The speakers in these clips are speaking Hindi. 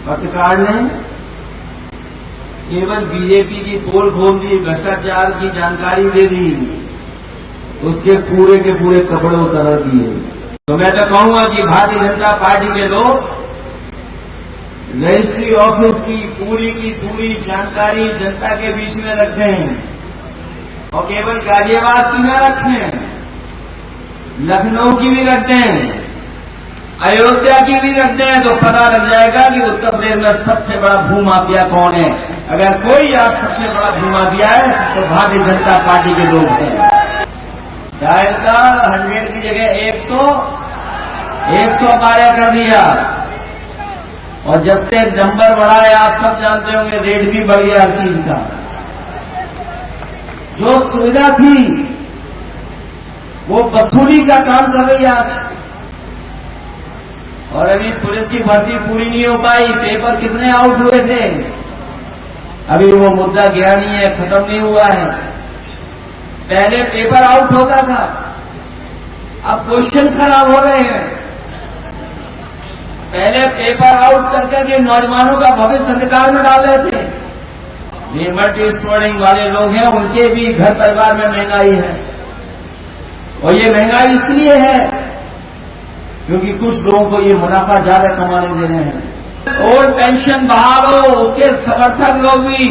पत्रकार ने केवल बीजेपी की पोल खोल दी, भ्रष्टाचार की जानकारी दे दी, उसके पूरे के पूरे कपड़े उतार दिए। तो मैं तो कहूंगा कि भारतीय जनता पार्टी के लोग रजिस्ट्री ऑफिस की पूरी जानकारी जनता के बीच में रखते हैं और केवल गाजियाबाद की न रखें, लखनऊ की भी रखते हैं, अयोध्या की भी रखते हैं, तो पता लग जाएगा कि उत्तर प्रदेश में सबसे बड़ा भूमाफिया कौन है। अगर कोई आज सबसे बड़ा भूमाफिया है तो भारतीय जनता पार्टी के लोग हैं। डायल का 100 की जगह 112 कर दिया और जब से नंबर बढ़ा है आप सब जानते होंगे, रेट भी बढ़ गया हर चीज का। जो सुविधा थी वो वसूली का काम कर रही है आज। और अभी पुलिस की भर्ती पूरी नहीं हो पाई, पेपर कितने आउट हुए थे, अभी वो मुद्दा गया नहीं है, खत्म नहीं हुआ है। पहले पेपर आउट होता था, अब क्वेश्चन खराब हो रहे हैं। पहले पेपर आउट करके नौजवानों का भविष्य अंधकार में डाल रहे थे। ये मल्टी स्टोरिंग वाले लोग हैं, उनके भी घर परिवार में महंगाई है और ये महंगाई इसलिए है क्योंकि कुछ लोगों को ये मुनाफा ज्यादा कमाने दे रहे हैं। ओल्ड पेंशन बहाल हो, उसके समर्थक लोग भी।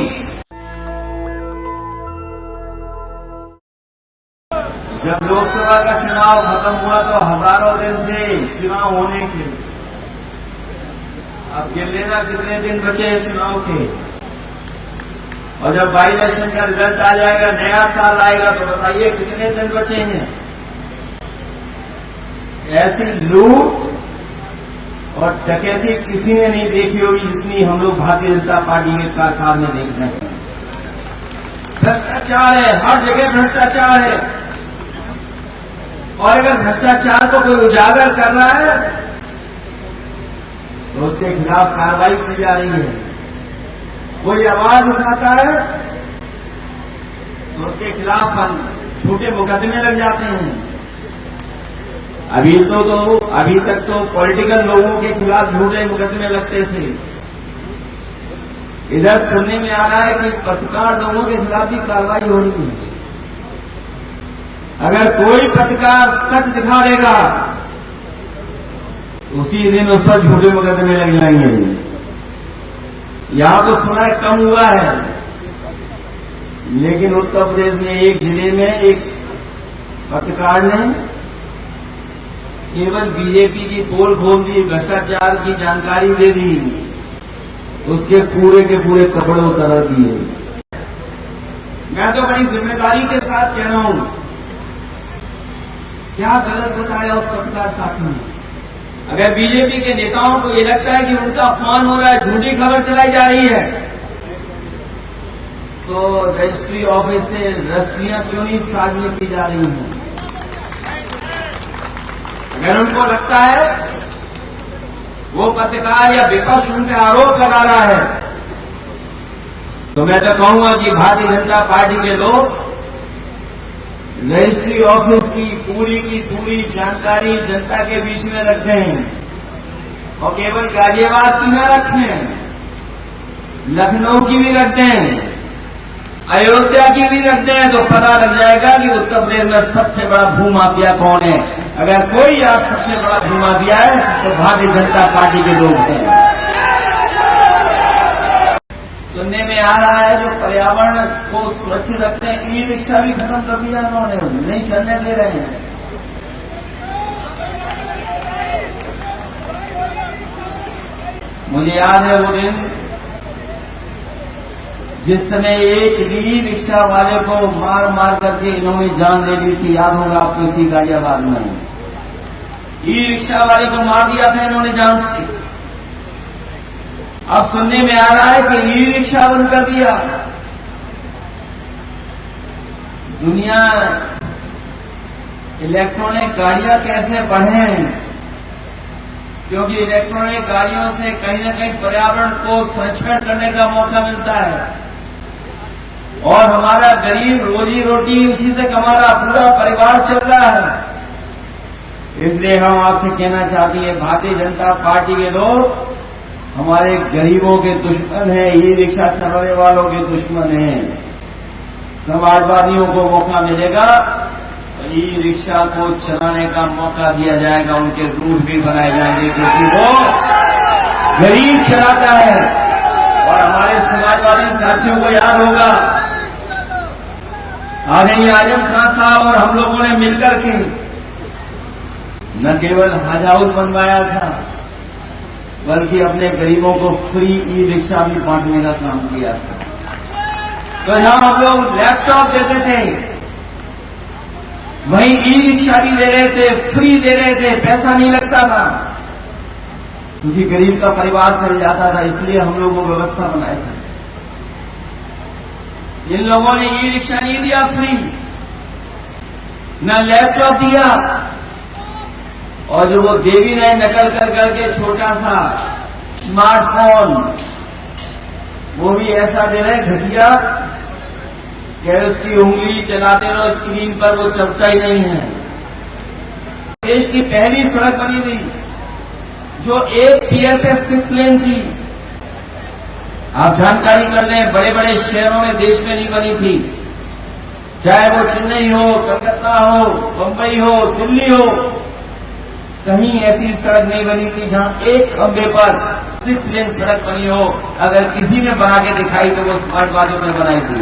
जब लोकसभा का चुनाव खत्म हुआ तो हजारों दिन थे चुनाव होने के। अब गिन लेना कितने दिन बचे हैं चुनाव के। और जब बाई इलेक्शन का रिजल्ट आ जाएगा, नया साल आएगा, तो बताइए कितने दिन बचे हैं। ऐसी लूट और डकैती किसी ने नहीं देखी होगी जितनी हम लोग भारतीय जनता पार्टी के कार्यकाल में देख रहे हैं। भ्रष्टाचार है, हर जगह भ्रष्टाचार है। और अगर भ्रष्टाचार को कोई उजागर कर रहा है तो उसके खिलाफ कार्रवाई की जा रही है। कोई आवाज उठाता है तो उसके खिलाफ झूठे मुकदमे लग जाते हैं। अभी तक तो पॉलिटिकल लोगों के खिलाफ झूठे मुकदमे लगते थे। इधर सुनने में आ रहा है कि पत्रकार लोगों के खिलाफ भी कार्रवाई हो रही है। अगर कोई पत्रकार सच दिखा देगा उसी दिन उस पर झूठे मुकदमे लग जाएंगे। यहां तो सुना है कम हुआ है, लेकिन उत्तर प्रदेश में एक जिले में एक पत्रकार ने केवल बीजेपी की पोल खोल दी, भ्रष्टाचार की जानकारी दे दी, उसके पूरे के पूरे कपड़े उतार दिए। मैं तो बड़ी जिम्मेदारी के साथ कह रहा हूं, क्या गलत बताया उस पत्रकार साथी ने। अगर बीजेपी के नेताओं को ये लगता है कि उनका अपमान हो रहा है, झूठी खबर चलाई जा रही है, तो रजिस्ट्री ऑफिस से रजिस्ट्रियां क्यों नहीं सार्वजनिक की जा रही हैं। अगर उनको लगता है वो पत्रकार या विपक्ष उन पर आरोप लगा रहा है, तो मैं तो कहूंगा कि भारतीय जनता पार्टी के लोग रजिस्ट्री ऑफिस की पूरी जानकारी जनता के बीच में रखते हैं और केवल गाजियाबाद की न रखें, लखनऊ की भी रखते हैं, अयोध्या की भी रखते हैं, तो पता लग जाएगा कि उत्तर प्रदेश में सबसे बड़ा भूमाफिया कौन है। अगर कोई आज सबसे बड़ा भूमाफिया है तो भारतीय जनता पार्टी के लोग हैं। सुनने में आ रहा है जो पर्यावरण को सुरक्षित रखते हैं, ई रिक्शा भी खत्म कर दिया उन्होंने, नहीं चलने दे रहे हैं। मुझे याद है वो दिन जिस समय एक ई रिक्शा वाले को मार मार करके इन्होंने जान ले ली थी, याद होगा आपको, इसी गाजियाबाद में ई रिक्शा वाले को मार दिया था इन्होंने जान से। अब सुनने में आ रहा है कि ई रिक्शा बंद कर दिया। दुनिया इलेक्ट्रॉनिक गाड़ियां कैसे बढ़े, क्योंकि इलेक्ट्रॉनिक गाड़ियों से कहीं न कहीं पर्यावरण को संरक्षण करने का मौका मिलता है और हमारा गरीब रोजी रोटी उसी से कमा रहा, पूरा परिवार चल रहा है। इसलिए हम आपसे कहना चाहते हैं, भारतीय जनता पार्टी के लोग हमारे गरीबों के दुश्मन है, ई रिक्शा चलाने वालों के दुश्मन है। समाजवादियों को मौका मिलेगा तो ई रिक्शा को चलाने का मौका दिया जाएगा, उनके रूट भी बनाए जाएंगे, क्योंकि वो गरीब चलाता है। और हमारे समाजवादी साथियों को याद होगा, आदरणीय आजम खान साहब और हम लोगों ने मिलकर के न केवल हज हाउस बनवाया था, बल्कि अपने गरीबों को फ्री ई रिक्शा भी बांटने का काम किया था। तो जहां हम लोग लैपटॉप देते थे, वहीं ई रिक्शा भी दे रहे थे, फ्री दे रहे थे, पैसा नहीं लगता था, क्योंकि गरीब का परिवार चल जाता था, इसलिए हम लोग वो व्यवस्था बनाए थे। इन लोगों ने ई रिक्शा नहीं दिया फ्री, न लैपटॉप दिया, और जो वो दे भी रहे नकल कर करके छोटा सा स्मार्टफोन, वो भी ऐसा दे रहे घटिया कि उसकी उंगली चलाते रहो स्क्रीन पर, वो चलता ही नहीं है। देश की पहली सड़क बनी थी जो एक पियर पे 6 लेन थी। आप जानकारी कर लें, बड़े बड़े शहरों में देश में नहीं बनी थी, चाहे वो चेन्नई हो, कलकत्ता हो, बंबई हो, दिल्ली हो, कहीं ऐसी सड़क नहीं बनी थी जहां एक खंबे पर 6 लेन सड़क बनी हो। अगर किसी ने बना के दिखाई तो वो समाजवादियों ने बनाई थी,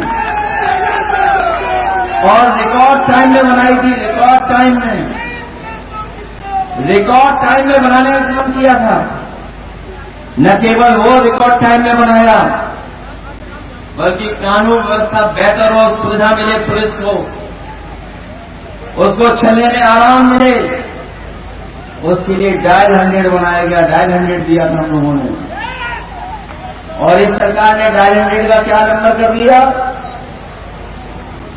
और रिकॉर्ड टाइम में बनाई थी। रिकॉर्ड टाइम में बनाने का काम किया था। न केवल वो रिकॉर्ड टाइम में बनाया, बल्कि कानून व्यवस्था बेहतर हो, सुविधा मिले पुलिस को, उसको चलने में आराम मिले, उसके लिए डायल 100 बनाया गया। डायल 100 दिया था हम लोगों ने, और इस सरकार ने डायल 100 का क्या नंबर कर दिया?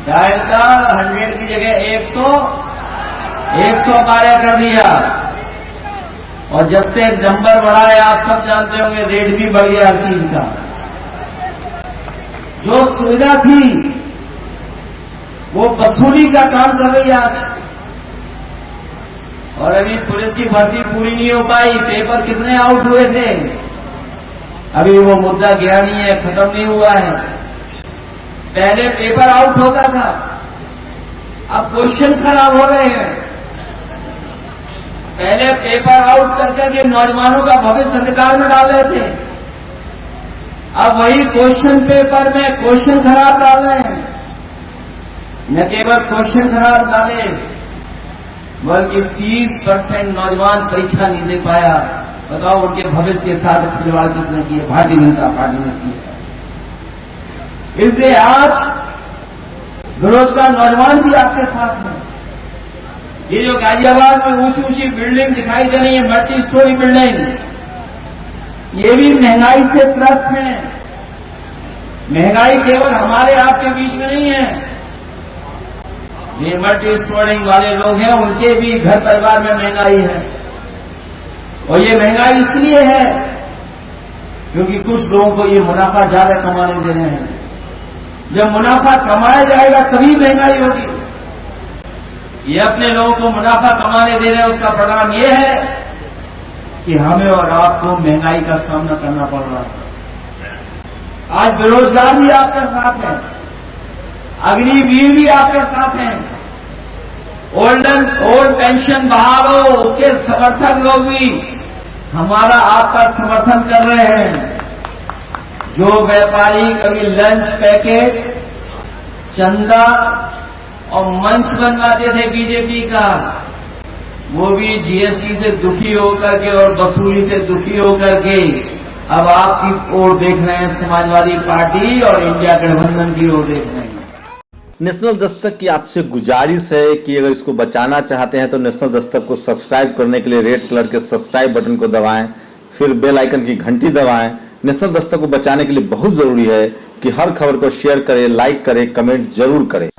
डायल का 100 की जगह 112 कर दिया। और जब से नंबर बढ़ा है, आप सब जानते होंगे, रेट भी बढ़ गया हर चीज का। जो सुविधा थी वो वसूली का काम कर रही है आज। और अभी पुलिस की भर्ती पूरी नहीं हो पाई। पेपर कितने आउट हुए थे, अभी वो मुद्दा गया नहीं है, खत्म नहीं हुआ है। पहले पेपर आउट होता था, अब क्वेश्चन खराब हो रहे हैं। पहले पेपर आउट करके नौजवानों का भविष्य अंधकार में डाल रहे थे, अब वही क्वेश्चन पेपर में क्वेश्चन खराब डाल रहे हैं। न केवल क्वेश्चन खराब डाले, बल्कि 30% नौजवान परीक्षा नहीं दे पाया। बताओ, उनके भविष्य के साथ खिलवाड़ किसने की है? भारतीय जनता पार्टी ने की है। इसलिए आज बेरोजगार नौजवान भी आपके साथ हैं। ये जो गाजियाबाद में ऊंची ऊंची बिल्डिंग दिखाई दे रही है, मल्टी स्टोरी बिल्डिंग, ये भी महंगाई से त्रस्त हैं। महंगाई केवल हमारे आपके बीच में नहीं है, ये मल्टी स्टोरी वाले लोग हैं, उनके भी घर परिवार में महंगाई है। और ये महंगाई इसलिए है क्योंकि कुछ लोगों को ये मुनाफा ज्यादा कमाने दे रहे हैं। जब मुनाफा कमाया जाएगा तभी महंगाई होगी। ये अपने लोगों को मुनाफा कमाने दे रहे हैं, उसका परिणाम ये है कि हमें और आपको महंगाई का सामना करना पड़ रहा है। आज बेरोजगार भी आपके साथ है, अग्निवीर भी आपके साथ हैं, ओल्ड पेंशन बहाल हो, उसके समर्थक लोग भी हमारा आपका समर्थन कर रहे हैं। जो व्यापारी कभी लंच पैकेट, चंदा और मंच बनवाते थे बीजेपी का, वो भी जीएसटी से दुखी होकर के और वसूली से दुखी होकर के अब आपकी ओर देख रहे हैं, समाजवादी पार्टी और इंडिया गठबंधन की ओर देख रहे हैं। नेशनल दस्तक की आपसे गुजारिश है कि अगर इसको बचाना चाहते हैं तो नेशनल दस्तक को सब्सक्राइब करने के लिए रेड कलर के सब्सक्राइब बटन को दबाएं, फिर बेल आइकन की घंटी दबाएं। नेशनल दस्तक को बचाने के लिए बहुत जरूरी है कि हर खबर को शेयर करें, लाइक करें, कमेंट जरूर करें।